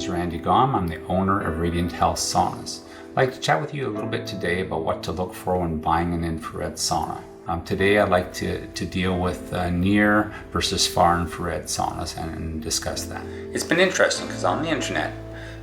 is Randy Gomm. I'm the owner of Radiant Health Saunas. I'd like to chat with you a little bit today about what to look for when buying an infrared sauna. Today I'd like to deal with near versus far infrared saunas and discuss that. It's been interesting because on the internet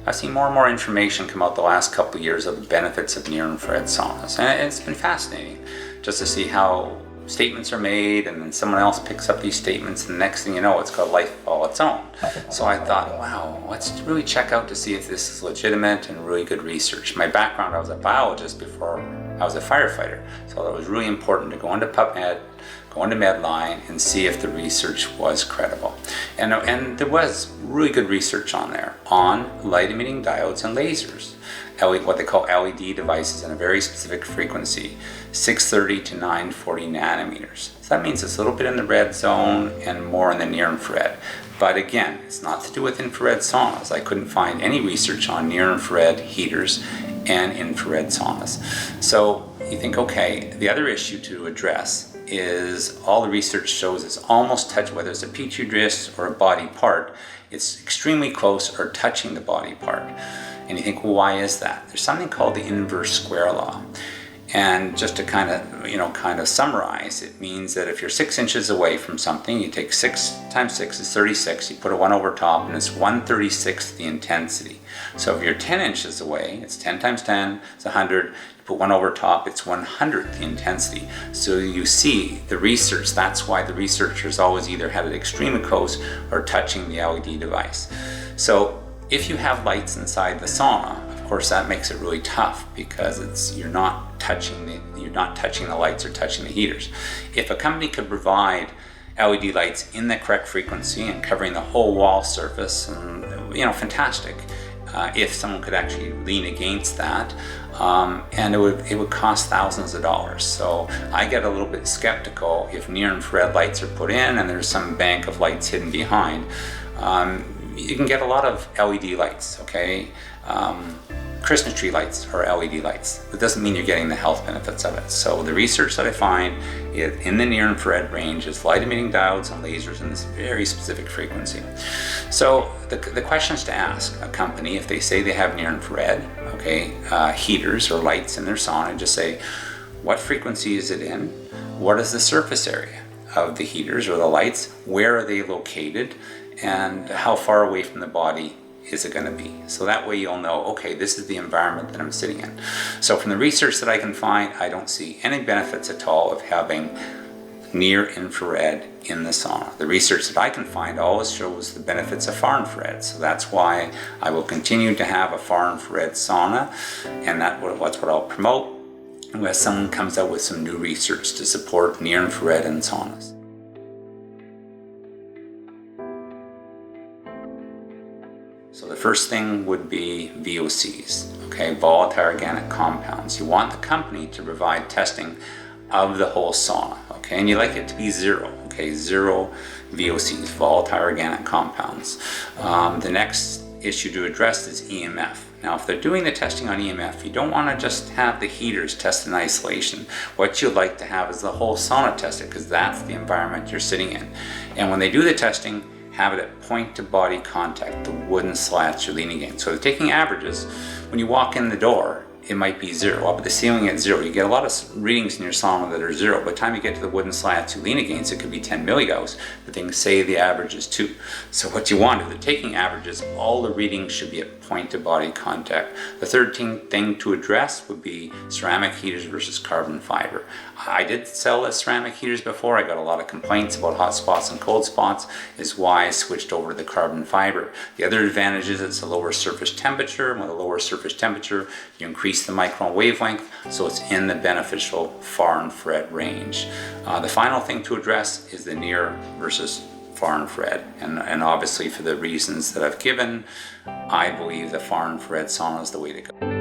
I've seen more and more information come out the last couple of years of the benefits of near infrared saunas, and it's been fascinating just to see how statements are made and then someone else picks up these statements and the next thing you know it's got life all its own. So I thought, wow, let's really check out to see if this is legitimate and really good research. My background, I was a biologist before I was a firefighter, so it was really important to go into PubMed, go into Medline and see if the research was credible. And there was really good research on there on light emitting diodes and lasers, what they call LED devices in a very specific frequency, 630 to 940 nanometers. So that means it's a little bit in the red zone and more in the near infrared. But again, it's not to do with infrared saunas. I couldn't find any research on near infrared heaters and infrared saunas. So you think, okay, the other issue to address is all the research shows it's almost touch, whether it's a petri dish or a body part, it's extremely close or touching the body part. And you think, well, why is that? There's something called the inverse square law. And just to kind of summarize, it means that if you're 6 inches away from something, you take 6 times 6 is 36, you put a 1 over top, and it's 1/36 the intensity. So if you're 10 inches away, it's 10 times 10, it's 100, you put 1 over top, it's 100 the intensity. So you see the research, that's why the researchers always either had it extremely close or touching the LED device. So if you have lights inside the sauna, of course that makes it really tough because you're not touching the lights or touching the heaters. If a company could provide LED lights in the correct frequency and covering the whole wall surface, and fantastic. If someone could actually lean against that, and it would cost thousands of dollars. So I get a little bit skeptical if near infrared lights are put in and there's some bank of lights hidden behind. You can get a lot of LED lights, okay? Christmas tree lights are LED lights. It doesn't mean you're getting the health benefits of it. So the research that I find in the near infrared range is light emitting diodes and lasers in this very specific frequency. So the questions to ask a company if they say they have near infrared, okay, heaters or lights in their sauna, just say, what frequency is it in? What is the surface area of the heaters or the lights? Where are they located? And how far away from the body is it going to be? So that way you'll know, okay, this is the environment that I'm sitting in. So from the research that I can find, I don't see any benefits at all of having near infrared in the sauna. The research that I can find always shows the benefits of far infrared. So that's why I will continue to have a far infrared sauna, and that's what I'll promote unless someone comes out with some new research to support near infrared in saunas. So the first thing would be VOCs, okay, Volatile Organic Compounds. You want the company to provide testing of the whole sauna, okay, and you like it to be zero, okay, 0 VOCs, Volatile Organic Compounds. The next issue to address is EMF. Now, if they're doing the testing on EMF, you don't want to just have the heaters test in isolation. What you'd like to have is the whole sauna tested, because that's the environment you're sitting in. And when they do the testing, have it at point to body contact, the wooden slats you're leaning against. So they're taking averages. When you walk in the door, it might be 0. Up at the ceiling at 0. You get a lot of readings in your sauna that are 0. By the time you get to the wooden slats you lean against, it could be 10 milligauss, but they can say the average is 2. So what you want, if they're taking averages, all the readings should be at point to body contact. The third thing to address would be ceramic heaters versus carbon fiber. I did sell ceramic heaters before. I got a lot of complaints about hot spots and cold spots, is why I switched over to the carbon fiber. The other advantage is it's a lower surface temperature, and with a lower surface temperature you increase the micron wavelength, so it's in the beneficial far infrared range. The final thing to address is the near versus far infrared, and obviously for the reasons that I've given, I believe the far infrared sauna is the way to go.